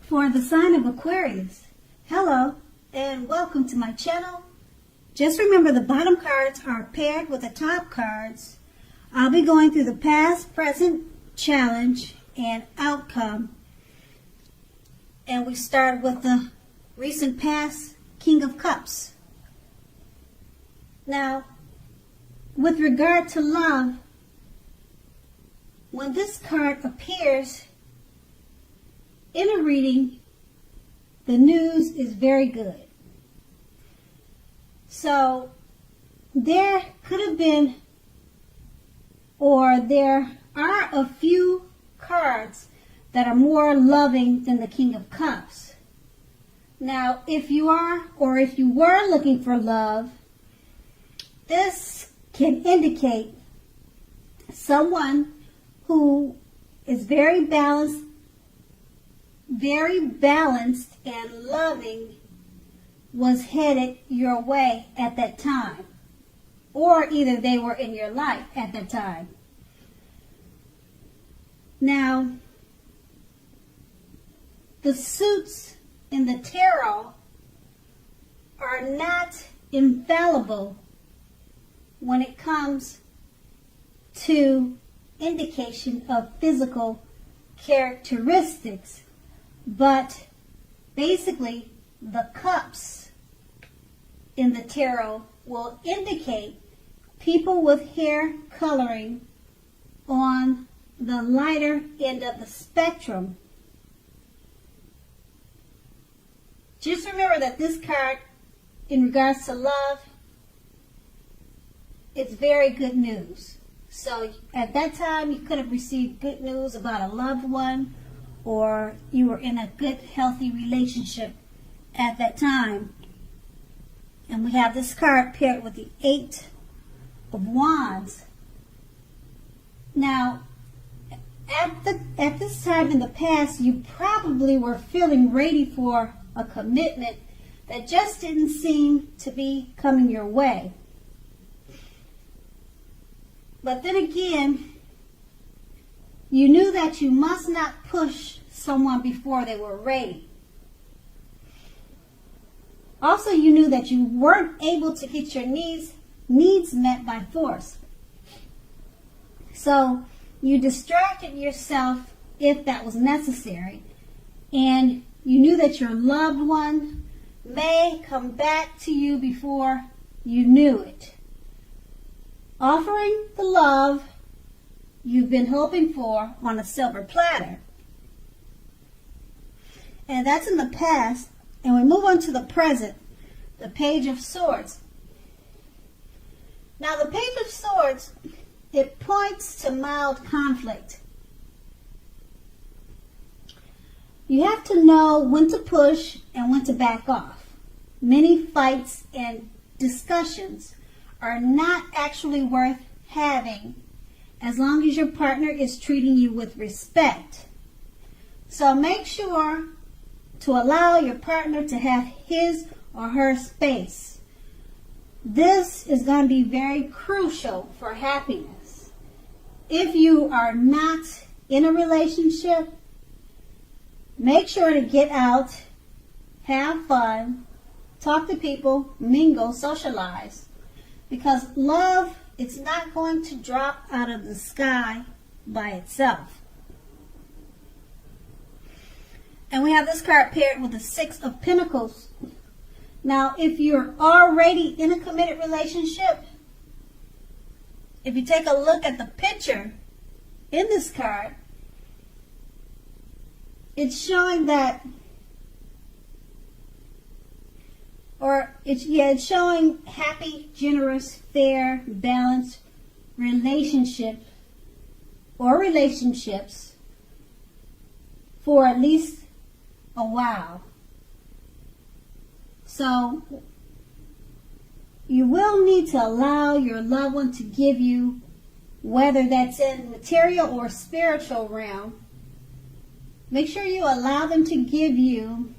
For the sign of Aquarius, hello and welcome to my channel. Just remember the bottom cards are paired with the top cards. I'll be going through the past, present, challenge, and outcome. And we start with the recent past King of Cups. Now, with regard to love, when this card appears in a reading, the news is very good. So there could have been, or there are a few cards that are more loving than the King of Cups. Now, if you are, or if you were looking for love, this can indicate someone who is very balanced and loving was headed your way at that time, or either they were in your life at that time. Now, the suits in the tarot are not infallible when it comes to indication of physical characteristics, but basically the cups in the tarot will indicate people with hair coloring on the lighter end of the spectrum. Just remember that this card, in regards to love, it's very good news. So at that time, you could have received good news about a loved one, or you were in a good, healthy relationship at that time. And we have this card paired with the Eight of Wands. Now, at this time in the past, you probably were feeling ready for a commitment that just didn't seem to be coming your way. But then again, you knew that you must not push someone before they were ready. Also, you knew that you weren't able to get your needs met by force. So you distracted yourself if that was necessary. And you knew that your loved one may come back to you before you knew it, offering the love you've been hoping for on a silver platter. And that's in the past. And we move on to the present, the Page of Swords. Now, the Page of Swords, it points to mild conflict. You have to know when to push and when to back off. Many fights and discussions are not actually worth having as long as your partner is treating you with respect. So make sure to allow your partner to have his or her space. This is going to be very crucial for happiness. If you are not in a relationship, make sure to get out, have fun, talk to people, mingle, socialize. Because love is not going to drop out of the sky by itself. And we have this card paired with the Six of Pentacles. Now, if you're already in a committed relationship, if you take a look at the picture in this card, it's showing that, it's showing happy, generous, fair, balanced relationship or relationships for at least a while. So you will need to allow your loved one to give you, whether that's in material or spiritual realm, make sure you allow them to give you,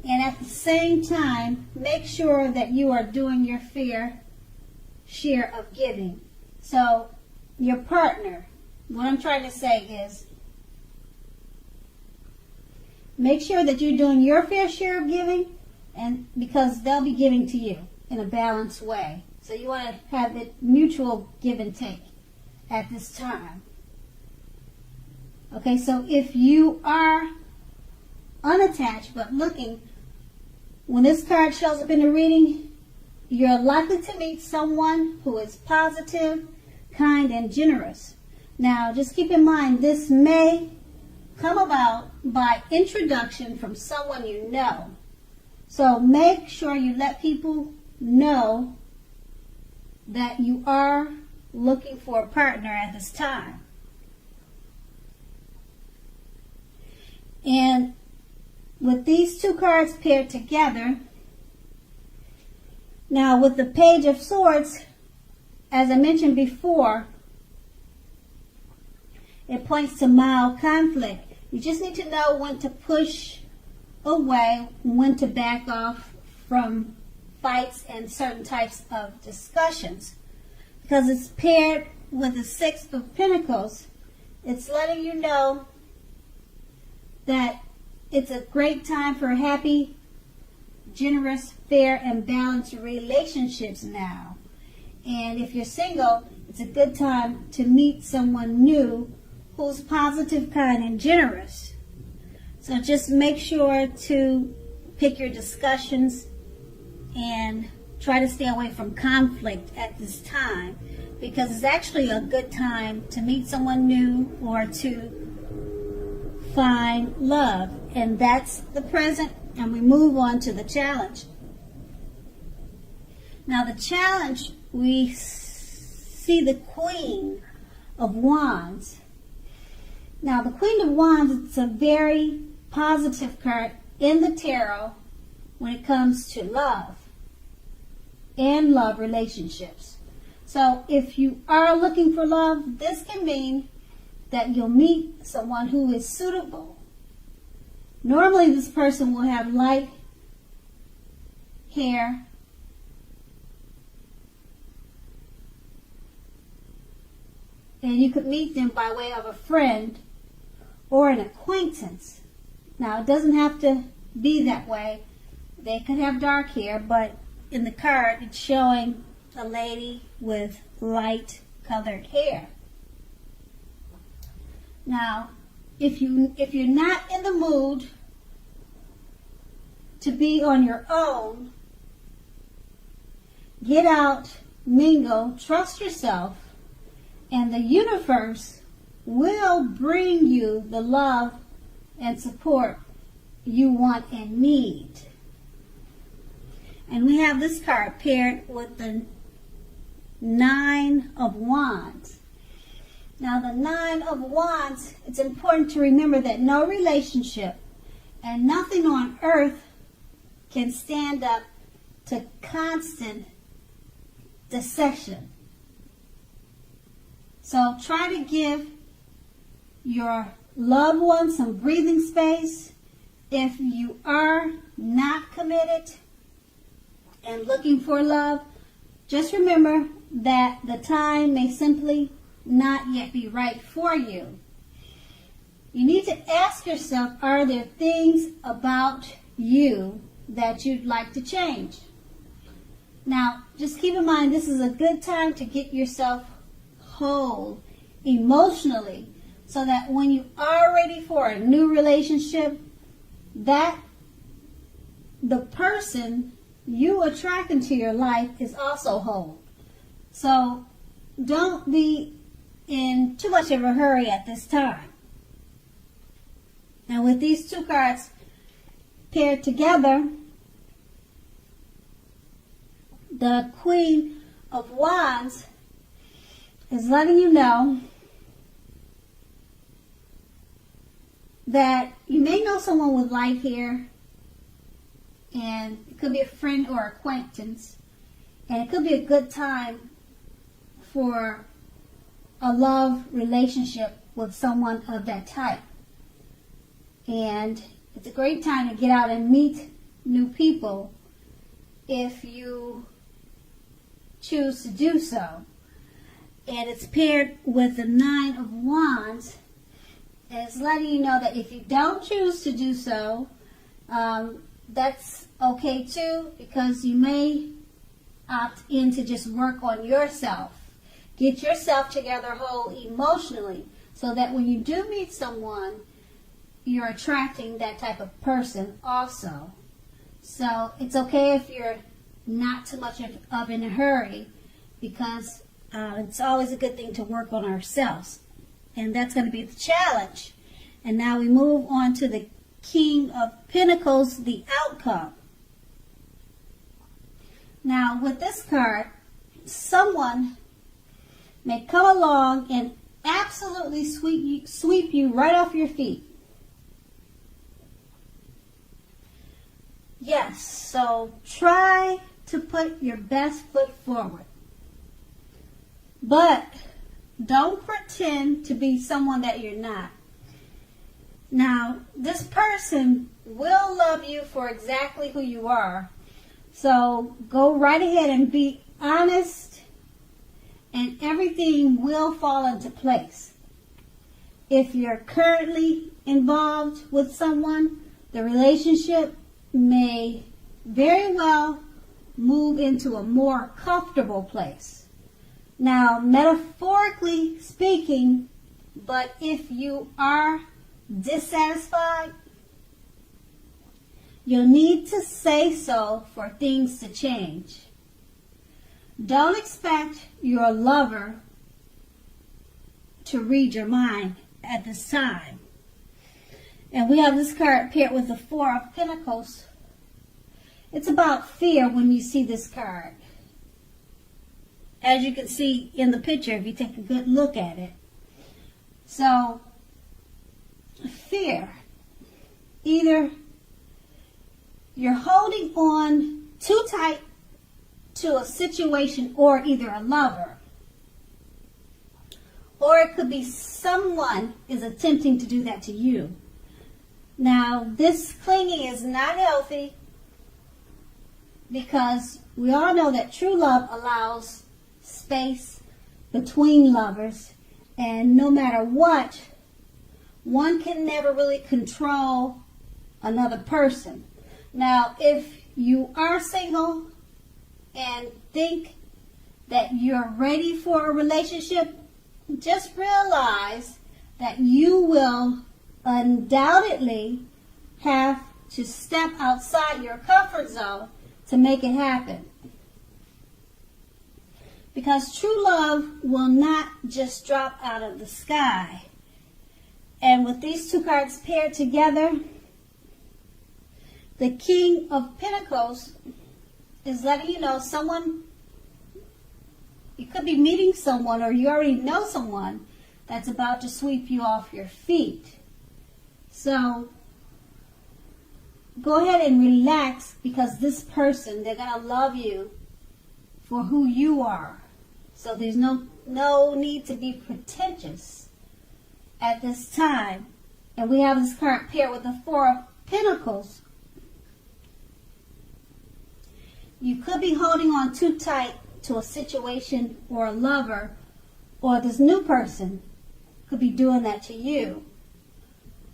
and at the same time, make sure that you are doing your fair share of giving. So your partner, what I'm trying to say is, make sure that you're doing your fair share of giving, and because they'll be giving to you in a balanced way. So you want to have it mutual give and take at this time. Okay, so if you are unattached but looking, when this card shows up in the reading, you're likely to meet someone who is positive, kind, and generous. Now, just keep in mind, this may come about by introduction from someone you know. So make sure you let people know that you are looking for a partner at this time. And with these two cards paired together, now with the Page of Swords, as I mentioned before, it points to mild conflict. You just need to know when to push away, when to back off from fights and certain types of discussions. Because it's paired with the Six of Pentacles, it's letting you know that it's a great time for happy, generous, fair, and balanced relationships now. And if you're single, it's a good time to meet someone new who's positive, kind, and generous. So just make sure to pick your discussions and try to stay away from conflict at this time, because it's actually a good time to meet someone new or to find love. And that's the present, and we move on to the challenge. Now the challenge, we see the Queen of Wands. Now the Queen of Wands, it's a very positive card in the tarot when it comes to love and love relationships. So if you are looking for love, this can mean that you'll meet someone who is suitable. Normally this person will have light hair, and you could meet them by way of a friend or an acquaintance. Now, it doesn't have to be that way. They could have dark hair, but in the card, it's showing a lady with light colored hair. Now, if you're not in the mood to be on your own, get out, mingle, trust yourself, and the universe will bring you the love and support you want and need. And we have this card paired with the Nine of Wands. Now the Nine of Wands, it's important to remember that no relationship and nothing on earth can stand up to constant deception. So try to give your loved one some breathing space. If you are not committed and looking for love, just remember that the time may simply not yet be right for you. You need to ask yourself, are there things about you that you'd like to change? Now, just keep in mind, this is a good time to get yourself whole emotionally, so that when you are ready for a new relationship, that the person you attract into your life is also whole. So don't be in too much of a hurry at this time. Now with these two cards paired together, the Queen of Wands is letting you know that you may know someone with light hair, and it could be a friend or acquaintance, and it could be a good time for a love relationship with someone of that type. And it's a great time to get out and meet new people if you choose to do so. And it's paired with the Nine of Wands, And it's letting you know that if you don't choose to do so, that's okay too, because you may opt in to just work on yourself. Get yourself together whole emotionally, so that when you do meet someone, you're attracting that type of person also. So it's okay if you're not too much of in a hurry, because it's always a good thing to work on ourselves. And that's going to be the challenge. And now we move on to the King of Pentacles, the outcome. Now with this card, someone may come along and absolutely sweep you right off your feet. Yes, so try to put your best foot forward. But don't pretend to be someone that you're not. Now, this person will love you for exactly who you are. So go right ahead and be honest, and everything will fall into place. If you're currently involved with someone, the relationship may very well move into a more comfortable place. Now, metaphorically speaking, but if you are dissatisfied, you'll need to say so for things to change. Don't expect your lover to read your mind at this time. And we have this card paired with the Four of Pentacles. It's about fear when you see this card. As you can see in the picture, if you take a good look at it. So, fear. Either you're holding on too tight to a situation or either a lover. Or it could be someone is attempting to do that to you. Now, this clinging is not healthy, because we all know that true love allows space between lovers, and no matter what, one can never really control another person. Now, if you are single and think that you're ready for a relationship, just realize that you will undoubtedly have to step outside your comfort zone to make it happen. Because true love will not just drop out of the sky. And with these two cards paired together, the King of Pentacles is letting you know someone, you could be meeting someone, or you already know someone that's about to sweep you off your feet. So go ahead and relax, because this person, they're going to love you for who you are. So there's no need to be pretentious at this time. And we have this card paired with the Four of Pentacles. You could be holding on too tight to a situation or a lover, or this new person could be doing that to you.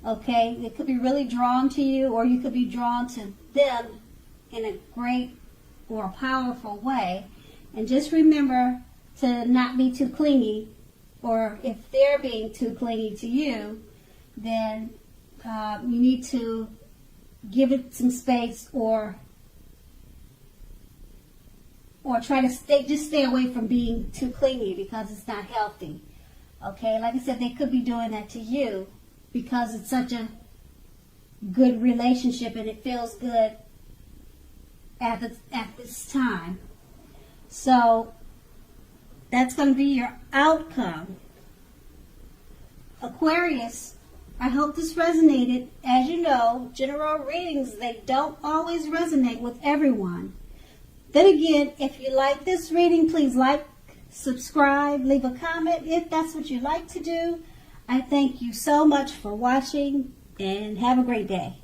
Okay, they could be really drawn to you, or you could be drawn to them in a great or powerful way. And just remember to not be too clingy, or if they're being too clingy to you, then you need to give it some space, or try to stay away from being too clingy, because it's not healthy. Okay, like I said, they could be doing that to you because it's such a good relationship and it feels good at this time. So that's going to be your outcome. Aquarius, I hope this resonated. As you know, general readings, they don't always resonate with everyone. Then again, if you like this reading, please like, subscribe, leave a comment if that's what you like to do. I thank you so much for watching, and have a great day.